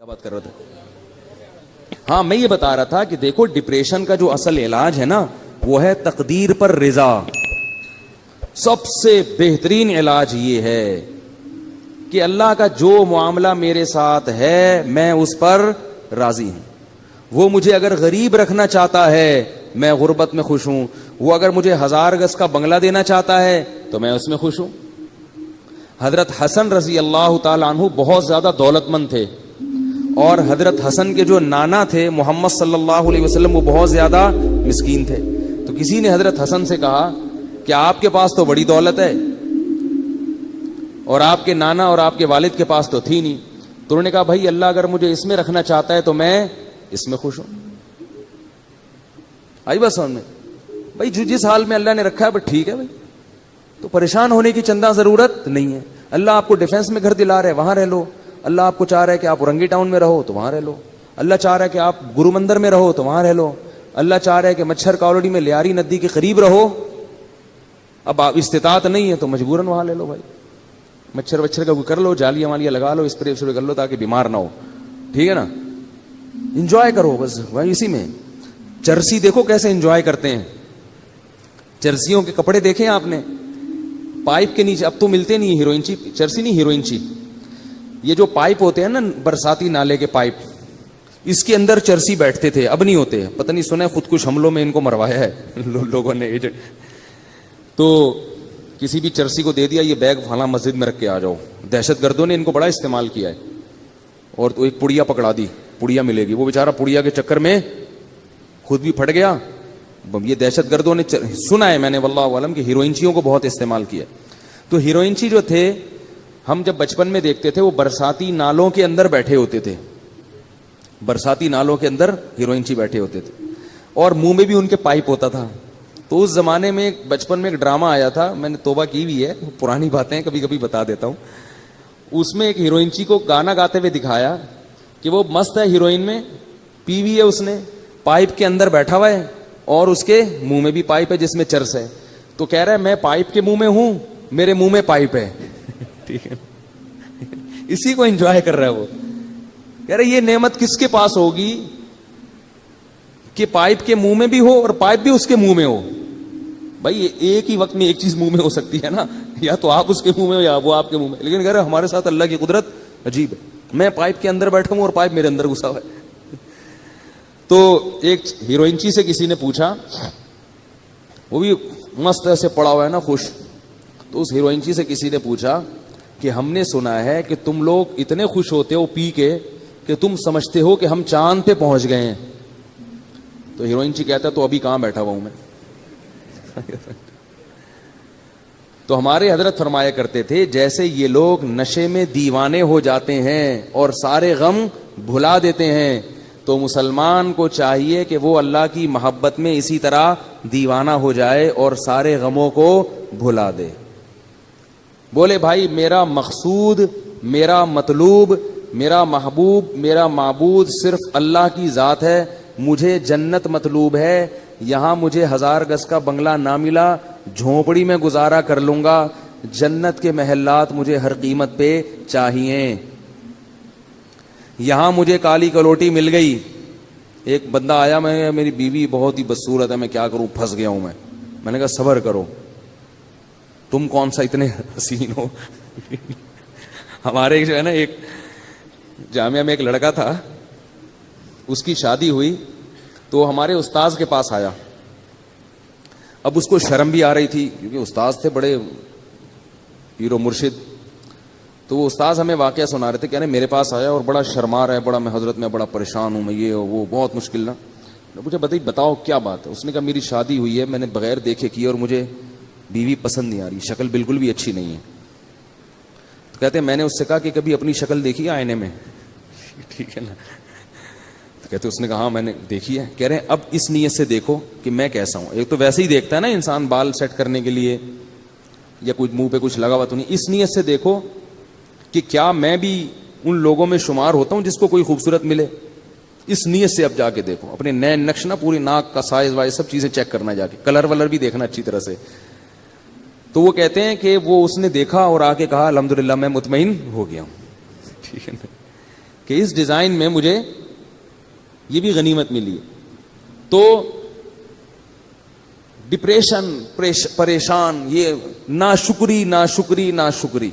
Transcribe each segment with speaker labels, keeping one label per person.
Speaker 1: کیا بات کر رہے تھے؟ ہاں میں یہ بتا رہا تھا کہ دیکھو ڈپریشن کا جو اصل علاج ہے نا وہ ہے تقدیر پر رضا. سب سے بہترین علاج یہ ہے کہ اللہ کا جو معاملہ میرے ساتھ ہے میں اس پر راضی ہوں. وہ مجھے اگر غریب رکھنا چاہتا ہے میں غربت میں خوش ہوں. وہ اگر مجھے 1000 گز کا بنگلہ دینا چاہتا ہے تو میں اس میں خوش ہوں. حضرت حسن رضی اللہ تعالی عنہ بہت زیادہ دولت مند تھے اور حضرت حسن کے جو نانا تھے محمد صلی اللہ علیہ وسلم وہ بہت زیادہ مسکین تھے. تو کسی نے حضرت حسن سے کہا کہ آپ کے پاس تو بڑی دولت ہے اور آپ کے نانا اور آپ کے والد کے پاس تو تھی نہیں. تو انہوں نے کہا بھائی اللہ اگر مجھے اس میں رکھنا چاہتا ہے تو میں اس میں خوش ہوں. آئی بس سمجھ میں بھائی جس حال میں اللہ نے رکھا ہے بس ٹھیک ہے بھائی. تو پریشان ہونے کی چندہ ضرورت نہیں ہے. اللہ آپ کو ڈیفینس میں گھر دلا رہا ہے وہاں رہ لو. اللہ آپ کو چاہ رہا ہے کہ آپ اورنگی ٹاؤن میں رہو تو وہاں رہ لو. اللہ چاہ رہا ہے کہ آپ گرو مندر میں رہو تو وہاں رہ لو. اللہ چاہ رہا ہے کہ مچھر کالونی میں لیاری ندی کے قریب رہو. اب آپ استطاعت نہیں ہے تو مجبوراً وہاں لے لو بھائی. مچھر وچھر کا کر لو, جالیاں والیاں لگا لو, اسپرے کر لو تاکہ بیمار نہ ہو. ٹھیک ہے نا, انجوائے کرو بس بھائی اسی میں. چرسی دیکھو کیسے انجوائے کرتے ہیں. چرسیوں کے کپڑے دیکھیں آپ نے, پائپ کے نیچے اب تو ملتے نہیں ہیروئنچی, چرسی نہیں ہیروئنچی, یہ جو پائپ ہوتے ہیں نا برساتی نالے کے پائپ, اس کے اندر چرسی بیٹھتے تھے, اب نہیں ہوتے. پتہ نہیں سنا ہے خود کش حملوں میں ان کو مروایا ہے لوگوں نے. تو کسی بھی چرسی کو دے دیا یہ بیگ فلاں مسجد میں رکھ کے آ جاؤ. دہشت گردوں نے ان کو بڑا استعمال کیا ہے. اور تو ایک پڑیا پکڑا دی, پڑیا ملے گی, وہ بیچارہ پڑیا کے چکر میں خود بھی پھٹ گیا. یہ دہشت گردوں نے سنا ہے میں نے واللہ عالم کہ ہیروئنچیوں کو بہت استعمال کیا. تو ہیروئنچی جو تھے ہم جب بچپن میں دیکھتے تھے وہ برساتی نالوں کے اندر بیٹھے ہوتے تھے. برساتی نالوں کے اندر ہیروئنچی بیٹھے ہوتے تھے اور منہ میں بھی ان کے پائپ ہوتا تھا. تو اس زمانے میں بچپن میں ایک ڈرامہ آیا تھا, میں نے توبہ کی بھی ہے, پرانی باتیں کبھی کبھی بتا دیتا ہوں. اس میں ایک ہیروئنچی کو گانا گاتے ہوئے دکھایا کہ وہ مست ہے ہیروئن میں, پی بھی ہے اس نے, پائپ کے اندر بیٹھا ہوا ہے اور اس کے منہ میں بھی پائپ ہے جس میں چرس ہے. تو کہہ رہا ہے میں پائپ کے منہ میں ہوں, میرے منہ میں پائپ ہے. ٹھیک ہے, اسی کو انجوائے کر رہا ہے وہ. کہہ رہے یہ نعمت کس کے پاس ہوگی کہ پائپ کے منہ میں بھی ہو اور پائپ بھی اس کے منہ میں ہو. بھائی ایک ہی وقت میں ایک چیز منہ میں ہو سکتی ہے نا, یا تو آپ اس کے منہ میں ہو یا وہ آپ کے منہ میں. لیکن کہہ رہے ہمارے ساتھ اللہ کی قدرت عجیب ہے, میں پائپ کے اندر بیٹھا ہوں اور پائپ میرے اندر گھسا ہوا ہے. تو ایک ہیروئنچی سے کسی نے پوچھا, وہ بھی مست ایسے پڑا ہوا ہے نا خوش. تو اس ہیروئنچی سے کسی نے پوچھا کہ ہم نے سنا ہے کہ تم لوگ اتنے خوش ہوتے ہو پی کے کہ تم سمجھتے ہو کہ ہم چاند پہ پہنچ گئے ہیں. تو ہیروئنچی کہتا ہے تو ابھی کہاں بیٹھا ہوا ہوں میں. تو ہمارے حضرت فرمایا کرتے تھے جیسے یہ لوگ نشے میں دیوانے ہو جاتے ہیں اور سارے غم بھلا دیتے ہیں, تو مسلمان کو چاہیے کہ وہ اللہ کی محبت میں اسی طرح دیوانہ ہو جائے اور سارے غموں کو بھلا دے. بولے بھائی میرا مقصود, میرا مطلوب, میرا محبوب, میرا معبود صرف اللہ کی ذات ہے. مجھے جنت مطلوب ہے. یہاں مجھے 1000 گز کا بنگلہ نہ ملا, جھونپڑی میں گزارا کر لوں گا. جنت کے محلات مجھے ہر قیمت پہ چاہیے. یہاں مجھے کالی کلوٹی مل گئی. ایک بندہ آیا, میں میری بیوی بہت ہی بدصورت ہے, میں کیا کروں, پھنس گیا ہوں میں نے کہا صبر کرو, تم کون سا اتنے حسین ہو. ہمارے جو ہے نا ایک جامعہ میں ایک لڑکا تھا, اس کی شادی ہوئی تو ہمارے استاذ کے پاس آیا. اب اس کو شرم بھی آ رہی تھی کیونکہ استاذ تھے بڑے پیر و مرشد. تو وہ استاذ ہمیں واقعہ سنا رہے تھے, کہہ رہے میرے پاس آیا اور بڑا شرما رہا ہے, بڑا میں حضرت میں بڑا پریشان ہوں, میں یہ وہ بہت مشکل نا. مجھے بتاؤ کیا بات ہے. اس نے کہا میری شادی ہوئی ہے, میں نے بغیر دیکھے کی اور مجھے بیوی پسند نہیں آ رہی, شکل بالکل بھی اچھی نہیں ہے. تو کہتے ہیں میں نے اس سے کہا کہ کبھی اپنی شکل دیکھی ہے آئینے میں. ٹھیک ہے نا. تو کہتے اس نے کہا ہاں میں نے دیکھی ہے. کہہ رہے ہیں اب اس نیت سے دیکھو کہ میں کیسا ہوں. ایک تو ویسے ہی دیکھتا ہے نا انسان بال سیٹ کرنے کے لیے یا کچھ منہ پہ کچھ لگا ہوا تو نہیں. اس نیت سے دیکھو کہ کیا میں بھی ان لوگوں میں شمار ہوتا ہوں جس کو کوئی خوبصورت ملے. اس نیت سے اب جا کے دیکھو, اپنے نئے نقش نا, پوری ناک کا سائز وائز سب چیزیں چیک کرنا, جا کے کلر ولر بھی دیکھنا اچھی طرح سے. تو وہ کہتے ہیں کہ وہ اس نے دیکھا اور آ کے کہا الحمدللہ میں مطمئن ہو گیا ہوں. ٹھیک ہے نا. کہ اس ڈیزائن میں مجھے یہ بھی غنیمت ملی ہے. تو ڈپریشن, پریشان, یہ ناشکری ناشکری ناشکری,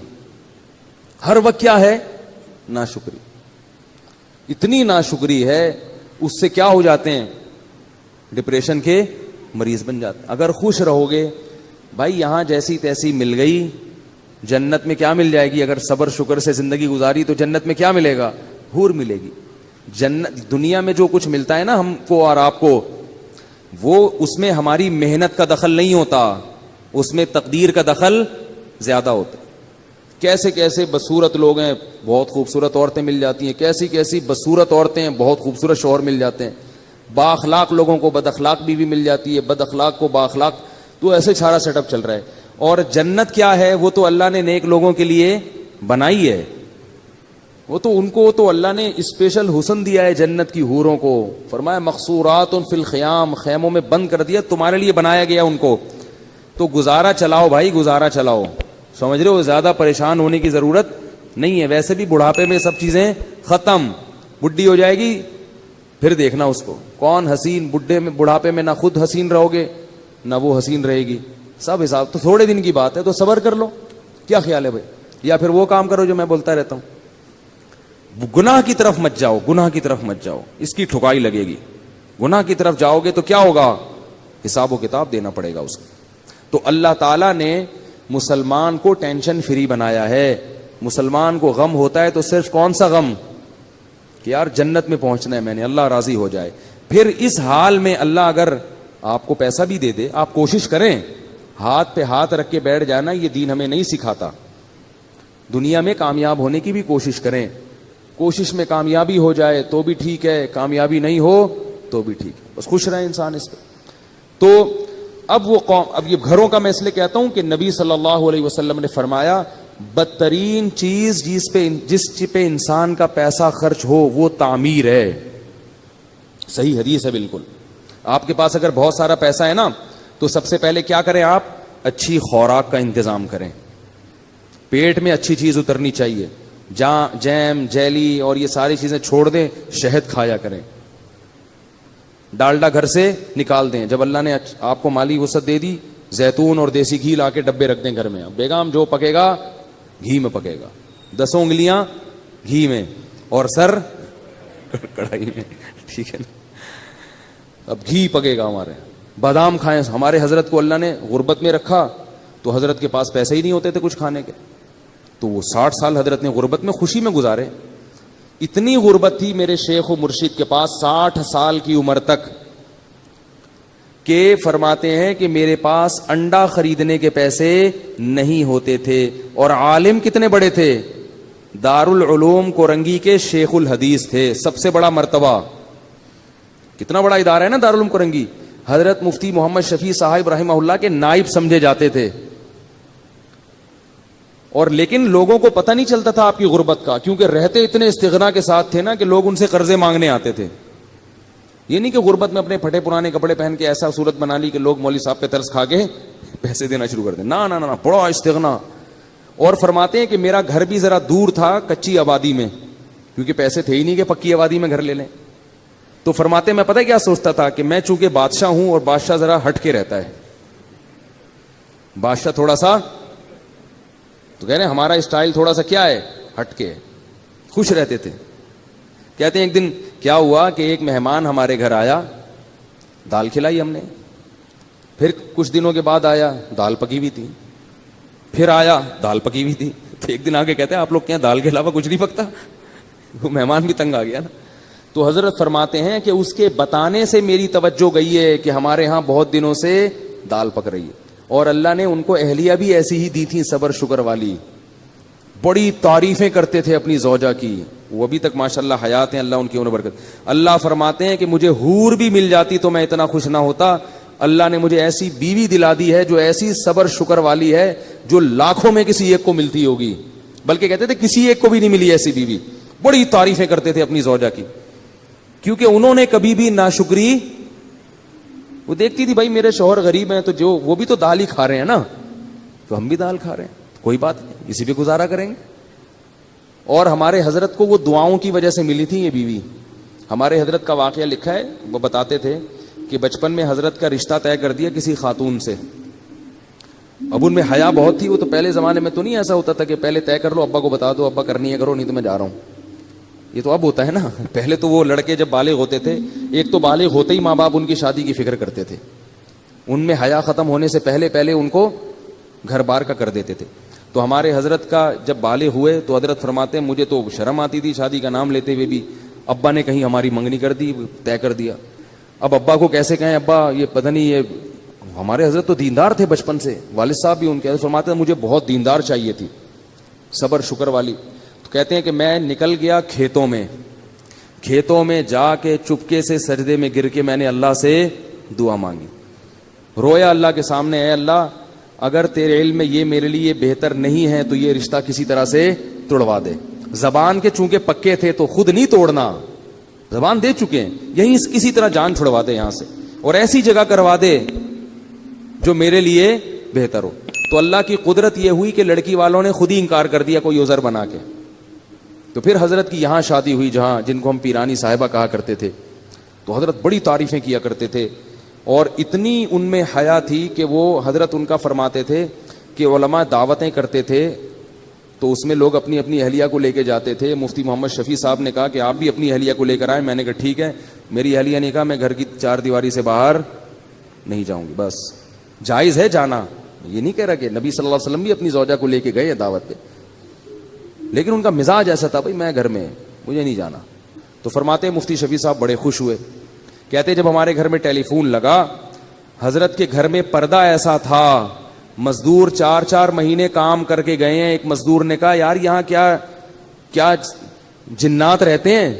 Speaker 1: ہر وقت کیا ہے؟ ناشکری. اتنی ناشکری ہے, اس سے کیا ہو جاتے ہیں؟ ڈپریشن کے مریض بن جاتے ہیں. اگر خوش رہو گے بھائی, یہاں جیسی تیسی مل گئی, جنت میں کیا مل جائے گی؟ اگر صبر شکر سے زندگی گزاری تو جنت میں کیا ملے گا؟ حور ملے گی. جنت دنیا میں جو کچھ ملتا ہے نا ہم کو اور آپ کو, وہ اس میں ہماری محنت کا دخل نہیں ہوتا, اس میں تقدیر کا دخل زیادہ ہوتا ہے. کیسے کیسے بدصورت لوگ ہیں, بہت خوبصورت عورتیں مل جاتی ہیں, کیسی کیسی بدصورت عورتیں ہیں, بہت خوبصورت شوہر مل جاتے ہیں. با اخلاق لوگوں کو بد اخلاق بیوی مل جاتی ہے, بد اخلاق کو با اخلاق. تو ایسے سارا سیٹ اپ چل رہا ہے. اور جنت کیا ہے؟ وہ تو اللہ نے نیک لوگوں کے لیے بنائی ہے. وہ تو ان کو تو اللہ نے اسپیشل حسن دیا ہے جنت کی حوروں کو. فرمایا مقصورات فی الخیام, خیموں میں بند کر دیا, تمہارے لیے بنایا گیا ان کو. تو گزارا چلاؤ بھائی, گزارا چلاؤ. سمجھ رہے ہو؟ زیادہ پریشان ہونے کی ضرورت نہیں ہے. ویسے بھی بڑھاپے میں سب چیزیں ختم. بڈھی ہو جائے گی پھر دیکھنا اس کو, کون حسین. بڑھاپے میں نہ خود حسین رہو گے نہ وہ حسین رہے گی, سب حساب. تو تھوڑے دن کی بات ہے, تو صبر کر لو. کیا خیال ہے بھائی؟ یا پھر وہ کام کرو جو میں بولتا رہتا ہوں, گناہ کی طرف مت جاؤ, گناہ کی طرف مت جاؤ, اس کی ٹھکائی لگے گی. گناہ کی طرف جاؤ گے تو کیا ہوگا؟ حساب و کتاب دینا پڑے گا اس کو. تو اللہ تعالیٰ نے مسلمان کو ٹینشن فری بنایا ہے. مسلمان کو غم ہوتا ہے تو صرف کون سا غم؟ کہ یار جنت میں پہنچنا ہے میں نے, اللہ راضی ہو جائے. پھر اس حال میں اللہ اگر آپ کو پیسہ بھی دے دے, آپ کوشش کریں, ہاتھ پہ ہاتھ رکھ کے بیٹھ جانا یہ دین ہمیں نہیں سکھاتا. دنیا میں کامیاب ہونے کی بھی کوشش کریں. کوشش میں کامیابی ہو جائے تو بھی ٹھیک ہے, کامیابی نہیں ہو تو بھی ٹھیک ہے, بس خوش رہے انسان اس پہ. تو اب وہ قوم, اب یہ گھروں کا میں اس لیے کہتا ہوں کہ نبی صلی اللہ علیہ وسلم نے فرمایا بدترین چیز جس پہ انسان کا پیسہ خرچ ہو وہ تعمیر ہے. صحیح حدیث ہے بالکل. آپ کے پاس اگر بہت سارا پیسہ ہے نا تو سب سے پہلے کیا کریں آپ؟ اچھی خوراک کا انتظام کریں. پیٹ میں اچھی چیز اترنی چاہیے. جیم, جیلی اور یہ ساری چیزیں چھوڑ دیں, شہد کھایا کریں. ڈالڈا گھر سے نکال دیں. جب اللہ نے آپ کو مالی وسعت دے دی, زیتون اور دیسی گھی لا کے ڈبے رکھ دیں گھر میں. بیگم جو پکے گا گھی میں پکے گا, 10 انگلیاں گھی میں اور سر کڑھائی میں, ٹھیک ہے نا. اب گھی پکے گا ہمارے. بادام کھائیں. ہمارے حضرت کو اللہ نے غربت میں رکھا تو حضرت کے پاس پیسے ہی نہیں ہوتے تھے کچھ کھانے کے, تو وہ 60 سال حضرت نے غربت میں خوشی میں گزارے. اتنی غربت تھی میرے شیخ و مرشد کے پاس 60 سال کی عمر تک کہ فرماتے ہیں کہ میرے پاس انڈا خریدنے کے پیسے نہیں ہوتے تھے. اور عالم کتنے بڑے تھے؟ دارالعلوم کورنگی کے شیخ الحدیث تھے, سب سے بڑا مرتبہ. کتنا بڑا ادارہ ہے نا دارالعلوم کورنگی. حضرت مفتی محمد شفیع صاحب رحمہ اللہ کے نائب سمجھے جاتے تھے. اور لیکن لوگوں کو پتہ نہیں چلتا تھا آپ کی غربت کا, کیونکہ رہتے اتنے استغنا کے ساتھ تھے نا کہ لوگ ان سے قرضے مانگنے آتے تھے. یہ نہیں کہ غربت میں اپنے پھٹے پرانے کپڑے پہن کے ایسا صورت بنا لی کہ لوگ مولوی صاحب پہ ترس کھا کے پیسے دینا شروع کر دیں. نہ نہ نہ, بڑا استغنا. اور فرماتے ہیں کہ میرا گھر بھی ذرا دور تھا کچی آبادی میں, کیونکہ پیسے تھے ہی نہیں کہ پکی آبادی میں گھر لے لیں. تو فرماتے ہیں میں پتہ کیا سوچتا تھا کہ میں چونکہ بادشاہ ہوں اور بادشاہ ذرا ہٹ کے رہتا ہے, بادشاہ تھوڑا سا, تو کہہ رہے ہیں ہمارا اسٹائل تھوڑا سا کیا ہے, ہٹ کے, خوش رہتے تھے. کہتے ہیں ایک دن کیا ہوا کہ ایک مہمان ہمارے گھر آیا, دال کھلائی ہم نے. پھر کچھ دنوں کے بعد آیا, دال پکی ہوئی تھی. پھر آیا, دال پکی ہوئی تھی. تو ایک دن آگے کہتے ہیں آپ لوگ کیا دال کے علاوہ کچھ نہیں پکتا؟ وہ مہمان بھی تنگ آ گیا نا. تو حضرت فرماتے ہیں کہ اس کے بتانے سے میری توجہ گئی ہے کہ ہمارے ہاں بہت دنوں سے دال پک رہی ہے. اور اللہ نے ان کو اہلیہ بھی ایسی ہی دی تھی, صبر شکر والی. بڑی تعریفیں کرتے تھے اپنی زوجہ کی, وہ ابھی تک ماشاءاللہ حیات ہیں, اللہ ان کی عمر برکت. اللہ فرماتے ہیں کہ مجھے حور بھی مل جاتی تو میں اتنا خوش نہ ہوتا. اللہ نے مجھے ایسی بیوی دلا دی ہے جو ایسی صبر شکر والی ہے جو لاکھوں میں کسی ایک کو ملتی ہوگی, بلکہ کہتے تھے کسی ایک کو بھی نہیں ملی ایسی بیوی. بڑی تعریفیں کرتے تھے اپنی زوجہ کی, کیونکہ انہوں نے کبھی بھی ناشکری, وہ دیکھتی تھی بھائی میرے شوہر غریب ہیں تو جو وہ بھی تو دال ہی کھا رہے ہیں نا, تو ہم بھی دال کھا رہے ہیں, کوئی بات نہیں, اسی پہ گزارا کریں گے. اور ہمارے حضرت کو وہ دعاؤں کی وجہ سے ملی تھی یہ بیوی. ہمارے حضرت کا واقعہ لکھا ہے, وہ بتاتے تھے کہ بچپن میں حضرت کا رشتہ طے کر دیا کسی خاتون سے. اب ان میں حیا بہت تھی, وہ تو پہلے زمانے میں تو نہیں ایسا ہوتا تھا کہ پہلے طے کر لو, ابا کو بتا دو, ابا کرنی ہے کرو, نہیں تو میں جا رہا ہوں. یہ تو اب ہوتا ہے نا. پہلے تو وہ لڑکے جب بالغ ہوتے تھے, ایک تو بالغ ہوتے ہی ماں باپ ان کی شادی کی فکر کرتے تھے, ان میں حیا ختم ہونے سے پہلے ان کو گھر بار کا کر دیتے تھے. تو ہمارے حضرت کا جب بالغ ہوئے تو حضرت فرماتے ہیں مجھے تو شرم آتی تھی شادی کا نام لیتے ہوئے بھی, ابا نے کہیں ہماری منگنی کر دی, طے کر دیا. اب ابا کو کیسے کہیں ابا یہ پتہ نہیں, یہ ہمارے حضرت تو دیندار تھے بچپن سے, والد صاحب بھی ان کے فرماتے ہیں مجھے بہت دیندار چاہیے تھی, صبر شکر والی. تو کہتے ہیں کہ میں نکل گیا کھیتوں میں جا کے چپکے سے سجدے میں گر کے میں نے اللہ سے دعا مانگی, رویا اللہ کے سامنے, اے اللہ اگر تیرے علم میں یہ میرے لیے بہتر نہیں ہے تو یہ رشتہ کسی طرح سے توڑوا دے. زبان کے چونکہ پکے تھے تو خود نہیں توڑنا, زبان دے چکے ہیں, یہیں کسی طرح جان چھڑوا دے یہاں سے, اور ایسی جگہ کروا دے جو میرے لیے بہتر ہو. تو اللہ کی قدرت یہ ہوئی کہ لڑکی والوں نے خود ہی انکار کر دیا کوئی عذر بنا کے. تو پھر حضرت کی یہاں شادی ہوئی جہاں جن کو ہم پیرانی صاحبہ کہا کرتے تھے. تو حضرت بڑی تعریفیں کیا کرتے تھے, اور اتنی ان میں حیا تھی کہ وہ حضرت ان کا فرماتے تھے کہ علماء دعوتیں کرتے تھے تو اس میں لوگ اپنی اپنی اہلیہ کو لے کے جاتے تھے. مفتی محمد شفیع صاحب نے کہا کہ آپ بھی اپنی اہلیہ کو لے کر آئیں. میں نے کہا ٹھیک ہے. میری اہلیہ نے کہا میں گھر کی چار دیواری سے باہر نہیں جاؤں گی. بس جائز ہے جانا, یہ نہیں کہہ رہا کہ نبی صلی اللہ علیہ وسلم بھی اپنی زوجہ کو لے کے گئے دعوت پہ, لیکن ان کا مزاج ایسا تھا بھائی میں گھر میں, مجھے نہیں جانا. تو فرماتے مفتی شفیع صاحب بڑے خوش ہوئے, کہتے جب ہمارے گھر میں ٹیلی فون لگا, حضرت کے گھر میں پردہ ایسا تھا, مزدور 4 مہینے کام کر کے گئے ہیں. ایک مزدور نے کہا یار یہاں کیا جنات رہتے ہیں؟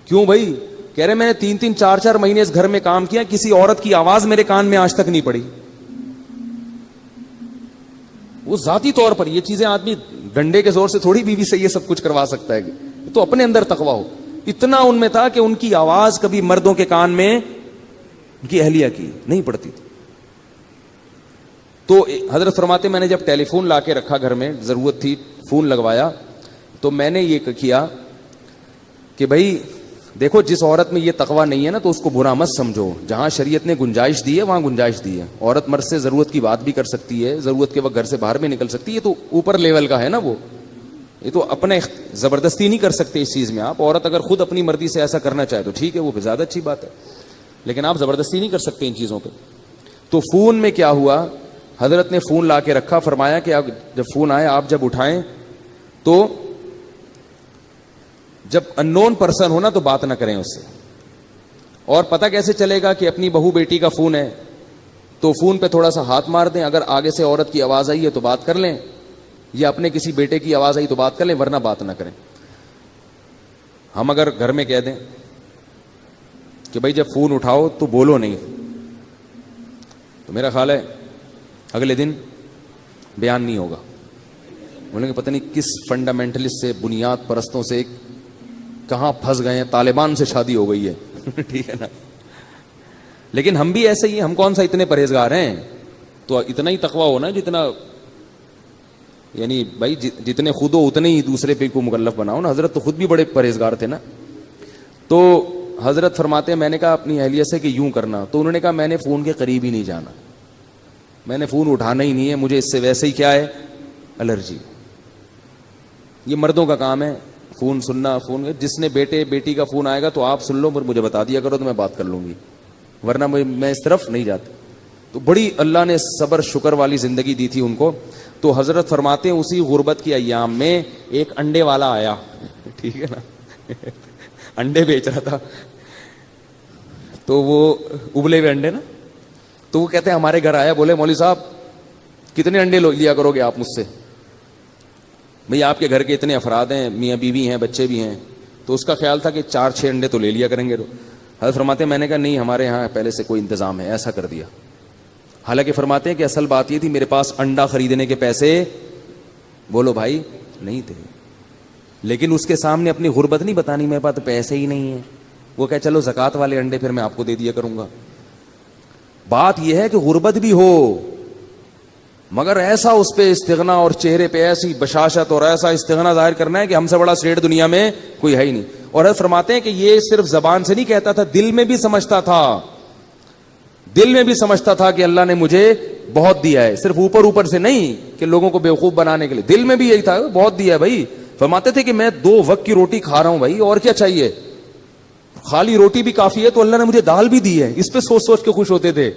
Speaker 1: کیوں بھائی؟ کہہ رہے میں نے 3-4 مہینے اس گھر میں کام کیا, کسی عورت کی آواز میرے کان میں آج تک نہیں پڑی. وہ ذاتی طور پر یہ چیزیں آدمی ڈنڈے کے زور سے تھوڑی بیوی سے یہ سب کچھ کروا سکتا ہے, تو اپنے اندر تقویٰ ہو. اتنا ان میں تھا کہ ان کی آواز کبھی مردوں کے کان میں ان کی اہلیہ کی نہیں پڑتی تھی. تو حضرت فرماتے میں نے جب ٹیلی فون لا کے رکھا گھر میں, ضرورت تھی فون لگوایا, تو میں نے یہ کیا کہ بھائی دیکھو جس عورت میں یہ تقویٰ نہیں ہے نا تو اس کو برا مت سمجھو. جہاں شریعت نے گنجائش دی ہے وہاں گنجائش دی ہے. عورت مرد سے ضرورت کی بات بھی کر سکتی ہے, ضرورت کے وقت گھر سے باہر بھی نکل سکتی ہے, یہ تو اوپر لیول کا ہے نا. وہ یہ تو اپنے زبردستی نہیں کر سکتے اس چیز میں. آپ عورت اگر خود اپنی مرضی سے ایسا کرنا چاہے تو ٹھیک ہے, وہ زیادہ اچھی بات ہے, لیکن آپ زبردستی نہیں کر سکتے ان چیزوں پہ. تو فون میں کیا ہوا, حضرت نے فون لا کے رکھا, فرمایا کہ آپ جب فون آئے آپ جب اٹھائیں تو جب ان نون پرسن ہونا تو بات نہ کریں اس سے. اور پتہ کیسے چلے گا کہ اپنی بہو بیٹی کا فون ہے تو فون پہ تھوڑا سا ہاتھ مار دیں, اگر آگے سے عورت کی آواز آئی ہے تو بات کر لیں, یا اپنے کسی بیٹے کی آواز آئی تو بات کر لیں, ورنہ بات نہ کریں. ہم اگر گھر میں کہہ دیں کہ بھائی جب فون اٹھاؤ تو بولو نہیں, تو میرا خیال ہے اگلے دن بیان نہیں ہوگا. بولیں گے پتہ نہیں کس فنڈامنٹلسٹ سے, بنیاد پرستوں سے کہاں پھنس گئے ہیں, طالبان سے شادی ہو گئی ہے. ٹھیک ہے نا. لیکن ہم بھی ایسے ہی, ہم کون سا اتنے پرہیزگار ہیں, تو اتنا ہی تقویٰ ہونا جتنا, یعنی بھائی جتنے خود ہو اتنے ہی دوسرے پہ کو مکلف بناؤ نا. حضرت تو خود بھی بڑے پرہیزگار تھے نا. تو حضرت فرماتے ہیں میں نے کہا اپنی اہلیہ سے کہ یوں کرنا, تو انہوں نے کہا میں نے فون کے قریب ہی نہیں جانا, میں نے فون اٹھانا ہی نہیں ہے, مجھے اس سے ویسے ہی کیا ہے الرجی. یہ مردوں کا کام ہے فون سننا. فون جس نے بیٹے بیٹی کا فون آئے گا تو آپ سن لو, پر مجھے بتا دیا کرو تو میں بات کر لوں گی, ورنہ میں اس طرف نہیں جاتا. تو بڑی اللہ نے صبر شکر والی زندگی دی تھی ان کو. تو حضرت فرماتے ہیں اسی غربت کے ایام میں ایک انڈے والا آیا, ٹھیک ہے نا, انڈے بیچ رہا تھا, تو وہ ابلے ہوئے انڈے نا, تو وہ کہتے ہیں ہمارے گھر آیا, بولے مولوی صاحب کتنے انڈے لیا کرو گے آپ مجھ سے؟ بھئی آپ کے گھر کے اتنے افراد ہیں, میاں بیوی ہیں, بچے بھی ہیں, تو اس کا خیال تھا کہ 4-6 انڈے تو لے لیا کریں گے. حضرت فرماتے ہیں میں نے کہا نہیں, ہمارے ہاں پہلے سے کوئی انتظام ہے, ایسا کر دیا. حالانکہ فرماتے ہیں کہ اصل بات یہ تھی میرے پاس انڈا خریدنے کے پیسے بولو بھائی نہیں تھے, لیکن اس کے سامنے اپنی غربت نہیں بتانی میرے پاس پیسے ہی نہیں ہیں. وہ کہ چلو زکوٰۃ والے انڈے پھر میں آپ کو دے دیا کروں گا. بات یہ ہے کہ غربت بھی ہو, مگر ایسا اس پہ استغنا اور چہرے پہ ایسی بشاشت اور ایسا استغنا ظاہر کرنا ہے کہ ہم سے بڑا سیٹ دنیا میں کوئی ہے ہی نہیں. اور حضرت فرماتے ہیں کہ یہ صرف زبان سے نہیں کہتا تھا, دل میں بھی سمجھتا تھا, دل میں بھی سمجھتا تھا کہ اللہ نے مجھے بہت دیا ہے, صرف اوپر اوپر سے نہیں کہ لوگوں کو بیوقوف بنانے کے لیے, دل میں بھی یہی تھا بہت دیا ہے بھائی. فرماتے تھے کہ میں 2 وقت کی روٹی کھا رہا ہوں بھائی, اور کیا چاہیے, خالی روٹی بھی کافی ہے, تو اللہ نے مجھے دال بھی دی ہے. اس پہ سوچ سوچ کے خوش ہوتے تھے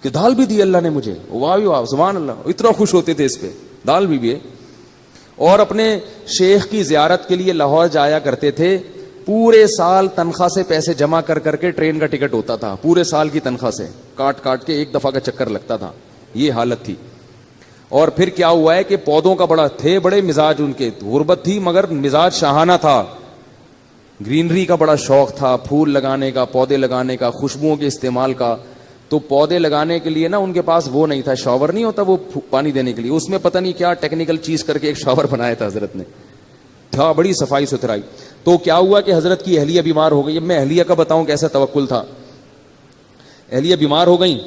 Speaker 1: کہ دال بھی دی اللہ نے مجھے, واہ واہ سبحان اللہ, اتنا خوش ہوتے تھے اس پہ, دال بھی ہے. اور اپنے شیخ کی زیارت کے لیے لاہور جایا کرتے تھے, پورے سال تنخواہ سے پیسے جمع کر کر کے ٹرین کا ٹکٹ ہوتا تھا, پورے سال کی تنخواہ سے کاٹ کاٹ کے ایک دفعہ کا چکر لگتا تھا, یہ حالت تھی. اور پھر کیا ہوا ہے کہ پودوں کا بڑے مزاج ان کے, غربت تھی مگر مزاج شاہانہ تھا, گرینری کا بڑا شوق تھا, پھول لگانے کا, پودے لگانے کا, خوشبوؤں کے استعمال کا. تو پودے لگانے کے لیے نا ان کے پاس وہ نہیں تھا, شاور نہیں ہوتا وہ پانی دینے کے لیے, اس میں پتہ نہیں کیا ٹیکنیکل چیز کر کے ایک شاور بنایا تھا حضرت نے, تھا بڑی صفائی ستھرائی. تو کیا ہوا کہ حضرت کی اہلیہ بیمار ہو گئی. اب میں اہلیہ کا بتاؤں کیسا توکل تھا. اہلیہ بیمار ہو گئی,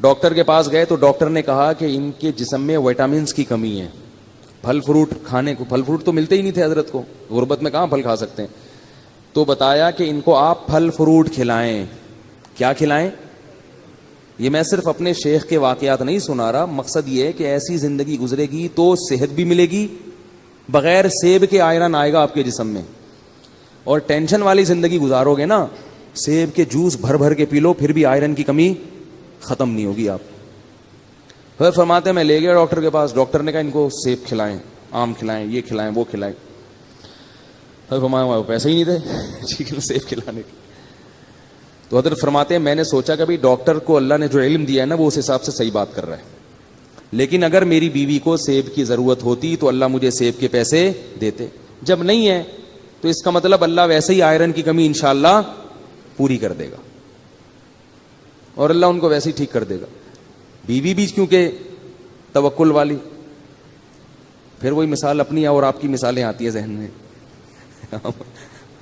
Speaker 1: ڈاکٹر کے پاس گئے تو ڈاکٹر نے کہا کہ ان کے جسم میں وٹامنس کی کمی ہے, پھل فروٹ کھانے کو, پھل فروٹ تو ملتے ہی نہیں تھے حضرت کو, غربت میں کہاں پھل کھا سکتے ہیں. تو بتایا کہ ان کو آپ پھل فروٹ کھلائیں. کیا کھلائیں؟ یہ میں صرف اپنے شیخ کے واقعات نہیں سنا رہا, مقصد یہ ہے کہ ایسی زندگی گزرے گی تو صحت بھی ملے گی, بغیر سیب کے آئرن آئے گا آپ کے جسم میں. اور ٹینشن والی زندگی گزارو گے نا, سیب کے جوس بھر بھر کے پی لو, پھر بھی آئرن کی کمی ختم نہیں ہوگی آپ. پھر فرماتے ہیں میں لے گیا ڈاکٹر کے پاس, ڈاکٹر نے کہا ان کو سیب کھلائیں, آم کھلائیں, یہ کھلائیں, وہ کھلائیں. پھر فرمایا پیسے ہی نہیں تھے سیب کھلانے کے. تو حضرت فرماتے ہیں میں نے سوچا کہ ڈاکٹر کو اللہ نے جو علم دیا ہے نا وہ اس حساب سے صحیح بات کر رہا ہے, لیکن اگر میری بیوی کو سیب کی ضرورت ہوتی تو اللہ مجھے سیب کے پیسے دیتے, جب نہیں ہے تو اس کا مطلب اللہ ویسے ہی آئرن کی کمی انشاءاللہ پوری کر دے گا, اور اللہ ان کو ویسے ہی ٹھیک کر دے گا. بیوی بھی کیونکہ توکل والی, پھر وہی مثال اپنی اور آپ کی مثالیں آتی ہے ذہن میں.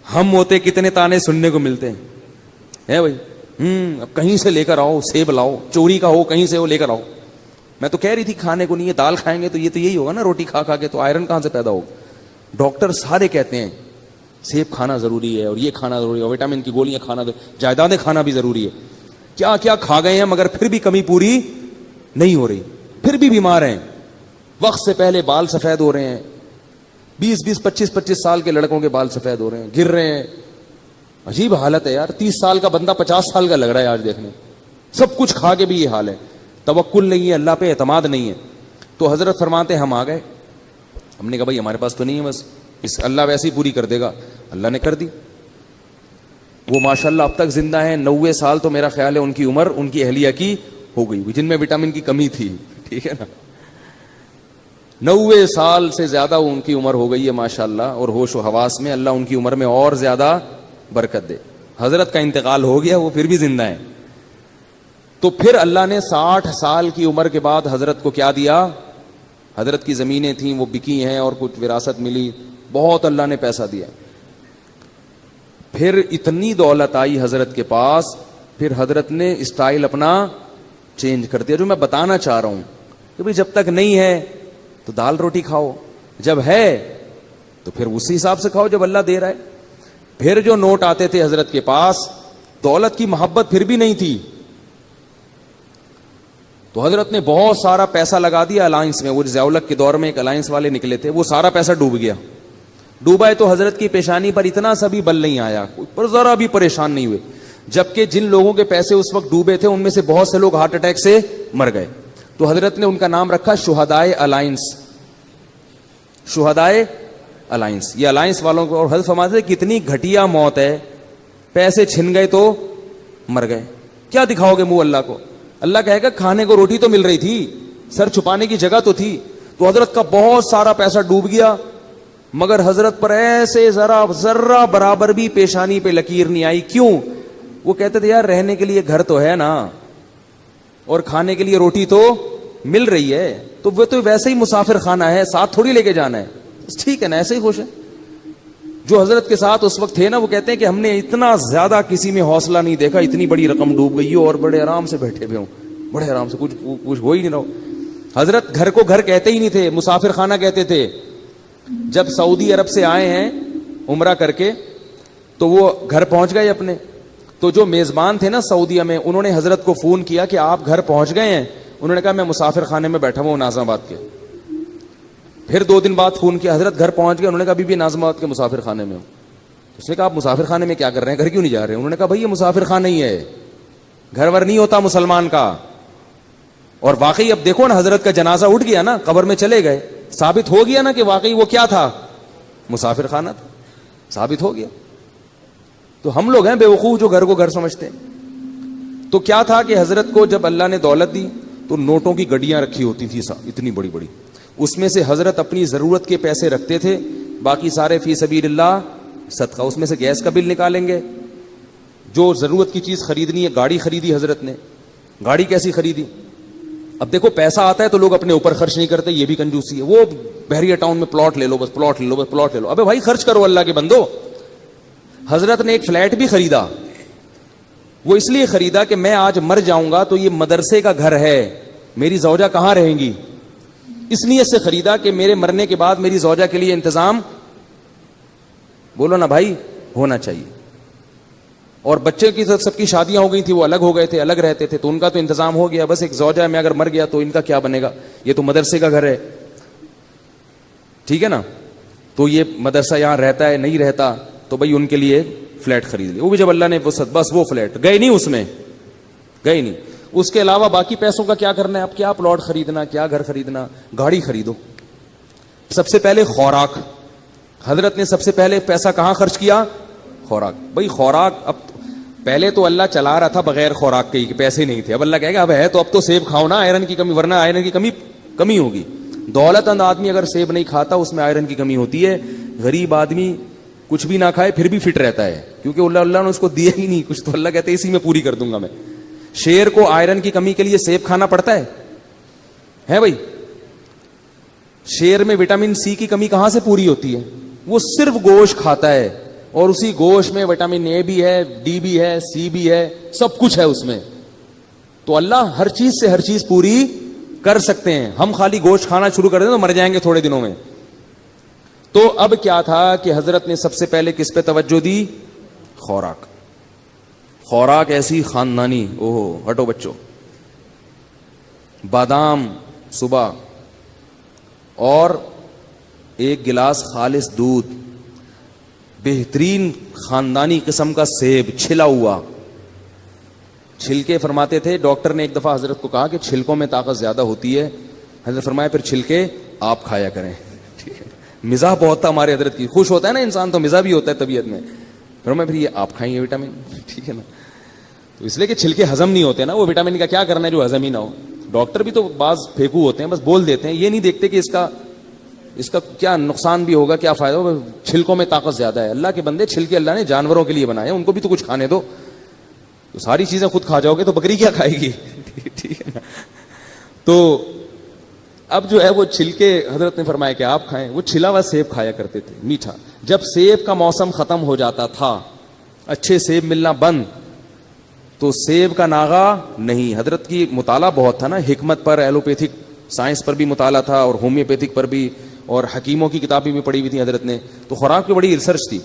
Speaker 1: ہم ہوتے کتنے تانے سننے کو ملتے ہیں بھائی, اب کہیں سے لے کر آؤ, سیب لاؤ, چوری کا ہو کہیں سے وہ لے کر آؤ. میں تو کہہ رہی تھی کھانے کو نہیں ہے, دال کھائیں گے تو یہ تو یہی ہوگا نا, روٹی کھا کھا کے, تو آئرن کہاں سے پیدا ہوگا. ڈاکٹر سارے کہتے ہیں سیب کھانا ضروری ہے, اور یہ کھانا ضروری ہے, وٹامن کی گولیاں کھانا, جائیدادیں کھانا بھی ضروری ہے. کیا کیا کھا گئے ہیں مگر پھر بھی کمی پوری نہیں ہو رہی, پھر بھی بیمار ہیں. وقت سے پہلے بال سفید ہو رہے ہیں, 20 25 سال کے لڑکوں کے بال سفید ہو رہے ہیں, گر رہے ہیں. عجیب حالت ہے یار, 30 سال کا بندہ 50 سال کا لگ رہا ہے آج دیکھنے, سب کچھ کھا کے بھی یہ حال ہے. توکل نہیں ہے, اللہ پہ اعتماد نہیں ہے. تو حضرت فرماتے ہم آ گئے, ہم نے کہا بھائی ہمارے پاس تو نہیں ہے, بس اس اللہ ویسے ہی پوری کر دے گا. اللہ نے کر دی. وہ ماشاءاللہ اب تک زندہ ہیں, 90 سال تو میرا خیال ہے ان کی عمر ان کی اہلیہ کی ہو گئی, جن میں وٹامن کی کمی تھی, ٹھیک ہے نا, 90 سال سے زیادہ ان کی عمر ہو گئی ہے ماشاءاللہ, اور ہوش و حواس میں اللہ ان کی عمر میں اور زیادہ برکت دے. حضرت کا انتقال ہو گیا, وہ پھر بھی زندہ ہیں. تو پھر اللہ نے 60 سال کی عمر کے بعد حضرت کو کیا دیا, حضرت کی زمینیں تھیں وہ بکی ہیں, اور کچھ وراثت ملی, بہت اللہ نے پیسہ دیا. پھر اتنی دولت آئی حضرت کے پاس, پھر حضرت نے اسٹائل اپنا چینج کر دیا. جو میں بتانا چاہ رہا ہوں کہ بھئی جب تک نہیں ہے تو دال روٹی کھاؤ, جب ہے تو پھر اسی حساب سے کھاؤ جب اللہ دے رہا ہے. پھر جو نوٹ آتے تھے حضرت کے پاس, دولت کی محبت پھر بھی نہیں تھی, تو حضرت نے بہت سارا پیسہ لگا دیا الائنس میں. وہ ضیاء الحق کے دور میں ایک الائنس والے نکلے تھے, وہ سارا پیسہ ڈوب گیا. ڈوبا ہے تو حضرت کی پیشانی پر اتنا سا بھی بل نہیں آیا, پر ذرا بھی پریشان نہیں ہوئے. جبکہ جن لوگوں کے پیسے اس وقت ڈوبے تھے ان میں سے بہت سے لوگ ہارٹ اٹیک سے مر گئے. تو حضرت نے ان کا نام رکھا شہدائے الائنس, شہدائے الائنس. یہ الائنس والوں کو, اور حضرت فرماتے ہیں کتنی گھٹیا موت ہے, پیسے چھن گئے تو مر گئے, کیا دکھاؤ گے منہ اللہ کو. اللہ کہے گا کھانے کو روٹی تو مل رہی تھی, سر چھپانے کی جگہ تو تھی. تو حضرت کا بہت سارا پیسہ ڈوب گیا, مگر حضرت پر ایسے ذرہ برابر بھی پیشانی پہ لکیر نہیں آئی. کیوں؟ وہ کہتے تھے یار رہنے کے لیے گھر تو ہے نا, اور کھانے کے لیے روٹی تو مل رہی ہے, تو وہ تو ویسے ہی مسافر خانہ ہے, ساتھ تھوڑی لے کے جانا ہے, ٹھیک ہے نا, ایسے ہی خوش ہے. جو حضرت کے ساتھ اس وقت تھے نا, وہ کہتے ہیں کہ ہم نے اتنا زیادہ کسی میں حوصلہ نہیں دیکھا, اتنی بڑی رقم ڈوب گئی ہو اور بڑے آرام سے بیٹھے ہوئے ہوں, بڑے آرام سے, کچھ ہو ہی نہیں رہا. حضرت گھر کو گھر کہتے ہی نہیں تھے, مسافر خانہ کہتے تھے. جب سعودی عرب سے آئے ہیں عمرہ کر کے تو وہ گھر پہنچ گئے اپنے, تو جو میزبان تھے نا سعودیہ میں, انہوں نے حضرت کو فون کیا کہ آپ گھر پہنچ گئے ہیں. انہوں نے کہا میں مسافر خانے میں بیٹھا ہوں ناظم آباد کے. پھر 2 دن بعد فون کیا, حضرت گھر پہنچ گئے. انہوں نے کہا ابھی بھی ناظم آباد کے مسافر خانے میں ہوں. اس نے کہا آپ مسافر خانے میں کیا کر رہے ہیں, گھر کیوں نہیں جا رہے؟ انہوں نے کہا بھائی یہ مسافر خانہ ہی ہے, گھر ور نہیں ہوتا مسلمان کا. اور واقعی اب دیکھو نا, حضرت کا جنازہ اٹھ گیا نا, قبر میں چلے گئے, ثابت ہو گیا نا کہ واقعی وہ کیا تھا, مسافر خانہ تھا, ثابت ہو گیا. تو ہم لوگ ہیں بے وقوف جو گھر کو گھر سمجھتے ہیں. تو کیا تھا کہ حضرت کو جب اللہ نے دولت دی تو نوٹوں کی گڈیاں رکھی ہوتی تھی اتنی بڑی بڑی, اس میں سے حضرت اپنی ضرورت کے پیسے رکھتے تھے, باقی سارے فی سبیل اللہ صدقہ. اس میں سے گیس کا بل نکالیں گے, جو ضرورت کی چیز خریدنی ہے. گاڑی خریدی حضرت نے, گاڑی کیسی خریدی؟ اب دیکھو پیسہ آتا ہے تو لوگ اپنے اوپر خرچ نہیں کرتے, یہ بھی کنجوسی ہے. وہ بحریہ ٹاؤن میں پلاٹ لے لو, بس پلاٹ لے لو, بس پلاٹ لے لو. ابے بھائی خرچ کرو اللہ کے بندو. حضرت نے ایک فلیٹ بھی خریدا, وہ اس لیے خریدا کہ میں آج مر جاؤں گا تو یہ مدرسے کا گھر ہے, میری زوجہ کہاں رہیں گی, اس نیت سے خریدا کہ میرے مرنے کے بعد میری زوجہ کے لیے انتظام, بولو نا بھائی, ہونا چاہیے. اور بچے کی سب کی شادیاں ہو گئی تھی, وہ الگ ہو گئے تھے, الگ رہتے تھے, تو ان کا تو انتظام ہو گیا. بس ایک زوجہ میں اگر مر گیا تو ان کا کیا بنے گا, یہ تو مدرسے کا گھر ہے, ٹھیک ہے نا. تو یہ مدرسہ یہاں رہتا ہے نہیں رہتا, تو بھائی ان کے لیے فلیٹ خرید لیا. وہ بھی جب اللہ نے بس وہ فلیٹ گئے نہیں, اس میں گئے نہیں. اس کے علاوہ باقی پیسوں کا کیا کرنا ہے, اب کیا پلاٹ خریدنا, کیا گھر خریدنا, گاڑی خریدو. سب سے پہلے خوراک, حضرت نے سب سے پہلے پیسہ کہاں خرچ کیا, خوراک. بھائی خوراک, اب پہلے تو اللہ چلا رہا تھا بغیر خوراک کے ہی, پیسے نہیں تھے. اب اللہ کہے گا اب ہے تو اب تو سیب کھاؤ نا, آئرن کی کمی, ورنہ آئرن کی کمی ہوگی. دولت مند آدمی اگر سیب نہیں کھاتا اس میں آئرن کی کمی ہوتی ہے. غریب آدمی کچھ بھی نہ کھائے پھر بھی فٹ رہتا ہے, کیونکہ اللہ نے اس کو دیا ہی نہیں کچھ, تو اللہ کہتے ہیں اسی میں پوری کر دوں گا میں. شیر کو آئرن کی کمی کے لیے سیب کھانا پڑتا ہے بھائی. شیر میں وٹامن سی کی کمی کہاں سے پوری ہوتی ہے, وہ صرف گوشت کھاتا ہے, اور اسی گوشت میں وٹامن اے بھی ہے, ڈی بھی ہے, سی بھی ہے, سب کچھ ہے اس میں. تو اللہ ہر چیز سے ہر چیز پوری کر سکتے ہیں. ہم خالی گوشت کھانا شروع کر دیں تو مر جائیں گے تھوڑے دنوں میں. تو اب کیا تھا کہ حضرت نے سب سے پہلے کس پہ توجہ دی, خوراک. خوراک ایسی خاندانی, اوہو ہٹو بچوں, بادام صبح, اور 1 گلاس خالص دودھ, بہترین خاندانی قسم کا سیب چھلا ہوا. چھلکے فرماتے تھے, ڈاکٹر نے ایک دفعہ حضرت کو کہا کہ چھلکوں میں طاقت زیادہ ہوتی ہے. حضرت فرمایا پھر چھلکے آپ کھایا کریں. ٹھیک ہے, مزاح بہت تھا ہمارے حضرت کی, خوش ہوتا ہے نا انسان تو مزاح بھی ہوتا ہے طبیعت میں. فرمایا پھر یہ آپ کھائیں گے وٹامن, ٹھیک ہے نا. تو اس لیے کہ چھلکے ہضم نہیں ہوتے نا, وہ وٹامن کا کیا کرنا ہے جو ہضم ہی نہ ہو. ڈاکٹر بھی تو بعض پھینکو ہوتے ہیں, بس بول دیتے ہیں, یہ نہیں دیکھتے کہ اس کا کیا نقصان بھی ہوگا, کیا فائدہ ہوگا. چھلکوں میں طاقت زیادہ ہے. اللہ کے بندے, چھلکے اللہ نے جانوروں کے لیے بنائے, ان کو بھی تو کچھ کھانے دو. تو ساری چیزیں خود کھا جاؤ گے تو بکری کیا کھائے گی, ٹھیک ہے نا. تو اب جو ہے وہ چھلکے حضرت نے فرمایا کہ آپ کھائیں. وہ چھلا ہوا سیب کھایا کرتے تھے, میٹھا. جب سیب کا موسم ختم ہو جاتا تھا, اچھے سیب ملنا بند, تو سیب کا ناغا نہیں. حضرت کی مطالعہ بہت تھا نا, حکمت پر, ایلوپیتھک سائنس پر بھی مطالعہ تھا, اور ہومیوپیتھک پر بھی, اور حکیموں کی کتابیں بھی پڑھی ہوئی تھی حضرت نے. تو خوراک پہ بڑی ریسرچ تھی.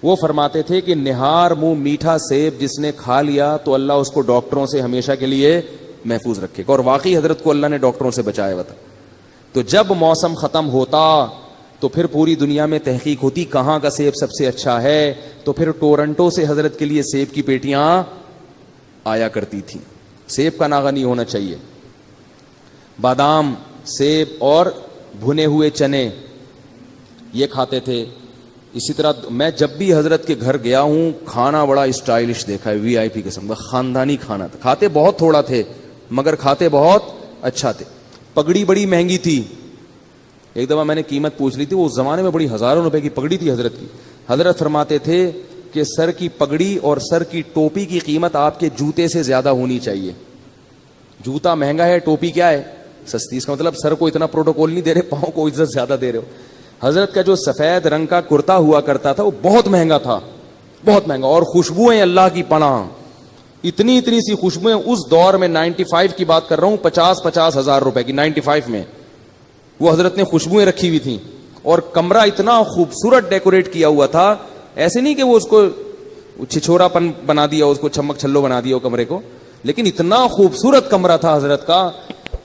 Speaker 1: وہ فرماتے تھے کہ نہار منہ میٹھا سیب جس نے کھا لیا تو اللہ اس کو ڈاکٹروں سے ہمیشہ کے لیے محفوظ رکھے گا. اور واقعی حضرت کو اللہ نے ڈاکٹروں سے بچایا ہوا تھا. تو جب موسم ختم ہوتا تو پھر پوری دنیا میں تحقیق ہوتی کہاں کا سیب سب سے اچھا ہے, تو پھر ٹورنٹو سے حضرت کے لیے سیب کی پیٹیاں آیا کرتی تھیں. سیب کا ناغہ نہیں ہونا چاہیے. بادام, سیب اور بھنے ہوئے چنے یہ کھاتے تھے. اسی طرح میں جب بھی حضرت کے گھر گیا ہوں, کھانا بڑا اسٹائلش دیکھا ہے, وی آئی پی قسم کا خاندانی کھانا تھا. کھاتے بہت تھوڑا تھے مگر کھاتے بہت اچھا تھے. پگڑی بڑی مہنگی تھی. ایک دفعہ میں نے قیمت پوچھ لی تھی, وہ اس زمانے میں بڑی ہزاروں روپے کی پگڑی تھی حضرت کی. حضرت فرماتے تھے کہ سر کی پگڑی اور سر کی ٹوپی کی قیمت آپ کے جوتے سے زیادہ ہونی چاہیے. جوتا مہنگا ہے, ٹوپی کیا ہے, سستی. اس کا مطلب سر کو اتنا پروٹوکول نہیں دے رہے, پاؤں کو عزت زیادہ دے رہے ہو. حضرت کا جو سفید رنگ کا کرتا ہوا کرتا تھا وہ بہت مہنگا تھا, بہت مہنگا. اور خوشبوئیں اللہ کی پناہ, اتنی سی خوشبوئیں. اس دور میں 95 کی بات کر رہا ہوں, 50 ہزار روپے کی 95 میں وہ حضرت نے خوشبوئیں رکھی ہوئی تھیں, اور کمرہ اتنا خوبصورت ڈیکوریٹ کیا ہوا تھا. ایسے نہیں کہ وہ اس کو چھچورا پن بنا دیا, اس کو چھمک چھلو بنا دیا کمرے کو, لیکن اتنا خوبصورت کمرہ تھا حضرت کا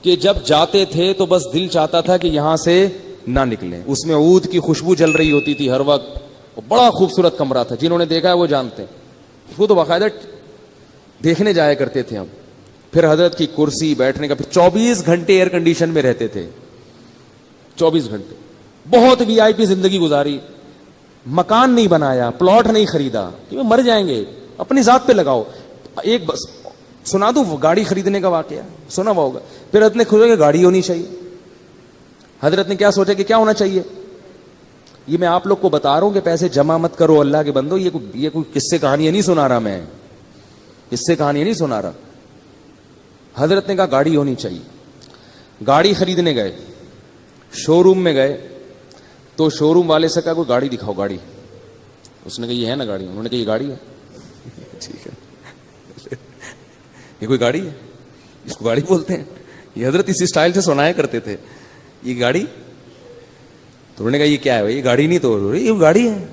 Speaker 1: کہ جب جاتے تھے تو بس دل چاہتا تھا کہ یہاں سے نہ نکلیں. اس میں عود کی خوشبو چل رہی ہوتی تھی ہر وقت. بڑا خوبصورت کمرہ تھا, جنہوں نے دیکھا ہے وہ جانتے ہیں. وہ تو باقاعدہ دیکھنے جایا کرتے تھے ہم. پھر حضرت کی کرسی, بیٹھنے کا, پھر 24 گھنٹے ایئر کنڈیشن میں رہتے تھے, 24 گھنٹے. بہت وی آئی پی زندگی گزاری. مکان نہیں بنایا, پلاٹ نہیں خریدا, کیونکہ مر جائیں گے, اپنی ذات پہ لگاؤ. ایک بس سنا دوں گاڑی خریدنے کا واقعہ, سنا ہوا ہوگا. پھر حضرت نے سوچا کہ گاڑی ہونی چاہیے. حضرت نے کیا سوچا کہ کیا ہونا چاہیے. یہ میں آپ لوگ کو بتا رہا ہوں کہ پیسے جمع مت کرو اللہ کے بندو. یہ کوئی قصے کہانیاں نہیں سنا رہا, میں قصے کہانیاں نہیں سنا رہا. حضرت نے کہا گاڑی ہونی چاہیے. گاڑی خریدنے گئے, شو روم میں گئے, تو شو روم والے سے کہا کوئی گاڑی دکھاؤ, گاڑی. اس نے کہا یہ ہے نا گاڑی. انہوں نے کہا یہ گاڑی ہے. ٹھیک ہے, یہ کوئی گاڑی ہے, اس کو گاڑی بولتے ہیں. یہ حضرت اسی اسٹائل سے سنایا کرتے تھے, یہ گاڑی. تو انہوں نے کہا یہ کیا ہے بھائی, یہ گاڑی نہیں. تو یہ گاڑی ہے,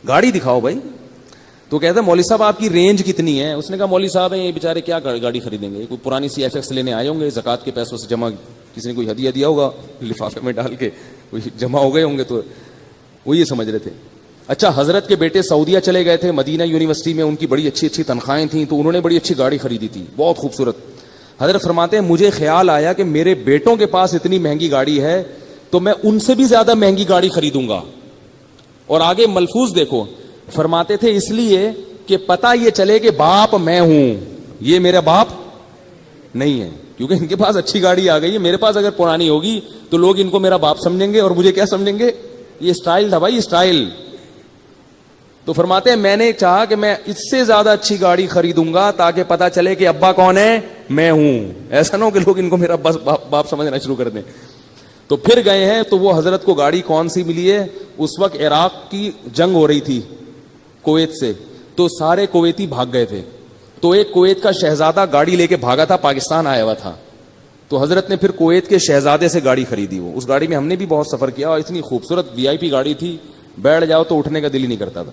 Speaker 1: گاڑی دکھاؤ بھائی. تو کہتا ہے مولوی صاحب آپ کی رینج کتنی ہے. اس نے کہا مولوی صاحب ہیں یہ بیچارے کیا گاڑی خریدیں گے, کوئی پرانی سی ایف ایکس لینے آئے ہوں گے, زکات کے پیسوں سے جمع, کسی نے کوئی ہدیہ دیا ہوگا لفافے میں ڈال کے, کوئی جمع ہو گئے ہوں گے, تو وہ یہ سمجھ رہے تھے. اچھا, حضرت کے بیٹے سعودیہ چلے گئے تھے, مدینہ یونیورسٹی میں ان کی بڑی اچھی تنخواہیں تھیں, تو انہوں نے بڑی اچھی گاڑی خریدی تھی, بہت خوبصورت. حضرت فرماتے ہیں مجھے خیال آیا کہ میرے بیٹوں کے پاس اتنی مہنگی گاڑی ہے تو میں ان سے بھی زیادہ مہنگی گاڑی خریدوں گا. اور آگے ملفوظ دیکھو, فرماتے تھے اس لیے کہ پتہ یہ چلے کہ باپ میں ہوں, یہ میرا باپ نہیں ہے, کیونکہ ان کے پاس اچھی گاڑی آ گئی ہے. میرے پاس اگر پرانی ہوگی تو لوگ ان کو میرا باپ سمجھیں گے, اور مجھے کیا سمجھیں گے, یہ اسٹائل تھا بھائی, اسٹائل. تو فرماتے ہیں میں نے چاہا کہ میں اس سے زیادہ اچھی گاڑی خریدوں گا تاکہ پتا چلے کہ ابا کون ہے, میں ہوں. ایسا نہ ہو کہ لوگ ان کو میرا باپ سمجھنا شروع کر دیں. تو پھر گئے ہیں تو وہ حضرت کو گاڑی کون سی ملی ہے. اس وقت عراق کی جنگ ہو رہی تھی کویت سے, تو سارے کویتی بھاگ گئے تھے. تو ایک کویت کا شہزادہ گاڑی لے کے بھاگا تھا, پاکستان آیا ہوا تھا. تو حضرت نے پھر کویت کے شہزادے سے گاڑی خریدی. وہ اس گاڑی میں ہم نے بھی بہت سفر کیا, اور اتنی خوبصورت وی آئی پی گاڑی تھی, بیٹھ جاؤ تو اٹھنے کا دل ہی نہیں کرتا تھا.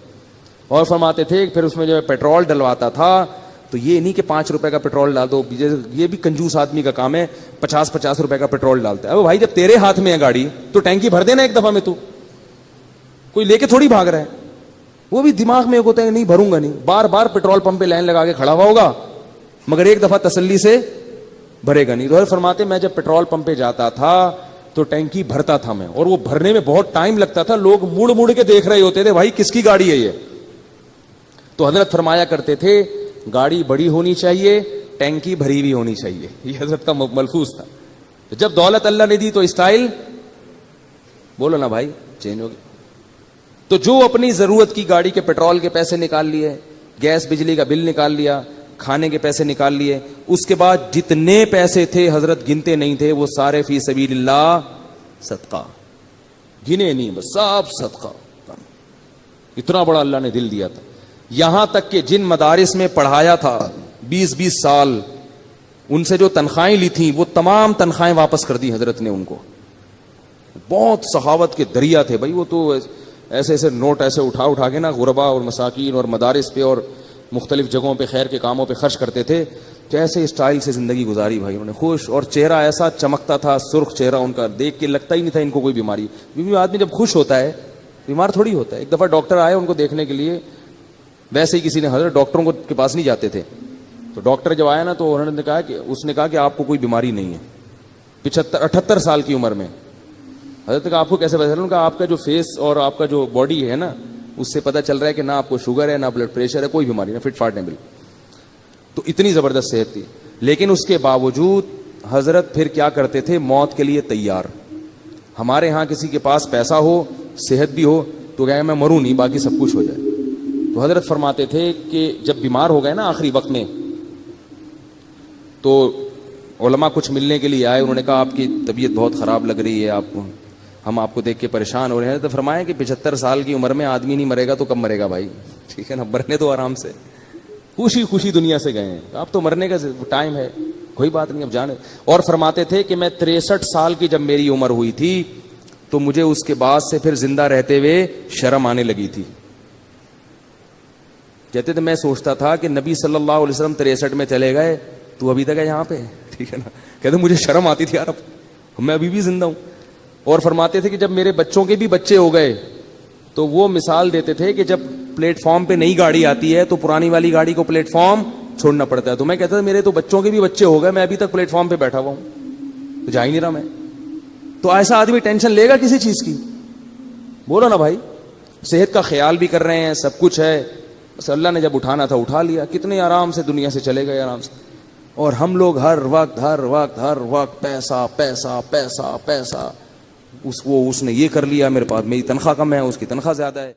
Speaker 1: اور فرماتے تھے پھر اس میں جو پیٹرول ڈلواتا تھا تو یہ نہیں کہ 5 روپے کا پیٹرول ڈال دو, یہ بھی کنجوس آدمی کا کام ہے, 50 روپے کا پیٹرول ڈالتا ہے. اب بھائی جب تیرے ہاتھ میں ہے گاڑی تو ٹینکی بھر دینا ایک دفعہ میں, تو کوئی لے کے تھوڑی بھاگ رہا ہے. وہ بھی دماغ میں ایک ہوتا ہے نہیں بھروں گا نہیں, بار بار پیٹرول پمپ پہ لائن لگا کے کھڑا ہوا ہوگا, مگر ایک دفعہ تسلی سے بھرے گا نہیں. تو فرماتے میں جب پیٹرول پمپ پہ جاتا تھا تو ٹینکی بھرتا تھا میں, اور وہ بھرنے میں بہت ٹائم لگتا تھا, لوگ مڑ کے دیکھ رہے ہوتے تھے بھائی کس کی گاڑی ہے یہ. تو حضرت فرمایا کرتے تھے گاڑی بڑی ہونی چاہیے, ٹینکی بھری ہوئی ہونی چاہیے. یہ حضرت کا ملفوظ تھا. جب دولت اللہ نے دی تو اسٹائل بولو نا بھائی چینج ہو گئی. تو جو اپنی ضرورت کی گاڑی کے پیٹرول کے پیسے نکال لیے, گیس بجلی کا بل نکال لیا, کھانے کے پیسے نکال لیے, اس کے بعد جتنے پیسے تھے حضرت گنتے نہیں تھے, وہ سارے فی سبیل اللہ صدقہ, گنے نہیں بس سب صدقہ. اتنا بڑا اللہ نے دل دیا تھا. یہاں تک کہ جن مدارس میں پڑھایا تھا 20 سال, ان سے جو تنخواہیں لی تھیں وہ تمام تنخواہیں واپس کر دی حضرت نے ان کو. بہت سخاوت کے دریا تھے بھائی وہ تو, ایسے نوٹ ایسے اٹھا کے نا غربا اور مساکین اور مدارس پہ اور مختلف جگہوں پہ خیر کے کاموں پہ خرچ کرتے تھے. کیسے اسٹائل سے زندگی گزاری بھائی انہوں نے, خوش, اور چہرہ ایسا چمکتا تھا, سرخ چہرہ ان کا, دیکھ کے لگتا ہی نہیں تھا ان کو کوئی بیماری. کیونکہ آدمی جب خوش ہوتا ہے بیمار تھوڑی ہوتا ہے. ایک دفعہ ڈاکٹر آئے ان کو دیکھنے کے لیے, ویسے ہی کسی نے, حضرت ڈاکٹروں کے پاس نہیں جاتے تھے, تو ڈاکٹر جب آیا نا تو انہوں نے کہا کہ اس نے کہا کہ آپ کو کوئی بیماری نہیں ہے. 78 سال کی عمر میں. حضرت کا آپ کو کیسے پتا چلا؟ کہ آپ کا جو فیس اور آپ کا جو باڈی ہے نا اس سے پتہ چل رہا ہے کہ نہ آپ کو شوگر ہے, نہ بلڈ پریشر ہے, کوئی بیماری, نہ فٹ فاٹ نہیں. تو اتنی زبردست صحت تھی. لیکن اس کے باوجود حضرت پھر کیا کرتے تھے, موت کے لیے تیار. ہمارے ہاں کسی کے پاس پیسہ ہو, صحت بھی ہو, تو کہے میں مروں نہیں باقی سب کچھ ہو جائے. تو حضرت فرماتے تھے کہ جب بیمار ہو گئے نا آخری وقت میں, تو علماء کچھ ملنے کے لیے آئے. انہوں نے کہا آپ کی طبیعت بہت خراب لگ رہی ہے, ہم آپ کو دیکھ کے پریشان ہو رہے ہیں. تو فرمایا کہ 75 سال کی عمر میں آدمی نہیں مرے گا تو کب مرے گا بھائی, ٹھیک ہے نا, مرنے تو آرام سے. خوشی خوشی دنیا سے گئے ہیں. اب تو مرنے کا ٹائم ہے, کوئی بات نہیں, اب جانے. اور فرماتے تھے کہ میں 63 سال کی جب میری عمر ہوئی تھی تو مجھے اس کے بعد سے پھر زندہ رہتے ہوئے شرم آنے لگی تھی. کہتے تھے میں سوچتا تھا کہ نبی صلی اللہ علیہ وسلم 63 میں چلے گئے, تو ابھی تک ہے یہاں پہ, ٹھیک ہے نا. کہتے مجھے شرم آتی تھی یار, اب میں ابھی بھی زندہ ہوں. اور فرماتے تھے کہ جب میرے بچوں کے بھی بچے ہو گئے تو وہ مثال دیتے تھے کہ جب پلیٹ فارم پہ نئی گاڑی آتی ہے تو پرانی والی گاڑی کو پلیٹ فارم چھوڑنا پڑتا ہے. تو میں کہتا تھا میرے تو بچوں کے بھی بچے ہو گئے, میں ابھی تک پلیٹ فارم پہ بیٹھا ہوا ہوں, تو جا ہی نہیں رہا میں. تو ایسا آدمی ٹینشن لے گا کسی چیز کی؟ بولو نا بھائی. صحت کا خیال بھی کر رہے ہیں, سب کچھ ہے, بس اللہ نے جب اٹھانا تھا اٹھا لیا. کتنے آرام سے دنیا سے چلے گئے, آرام سے. اور ہم لوگ ہر وقت پیسہ پیسہ پیسہ پیسہ, اس نے یہ کر لیا, میرے پاس میری تنخواہ کم ہے, اس کی تنخواہ زیادہ ہے.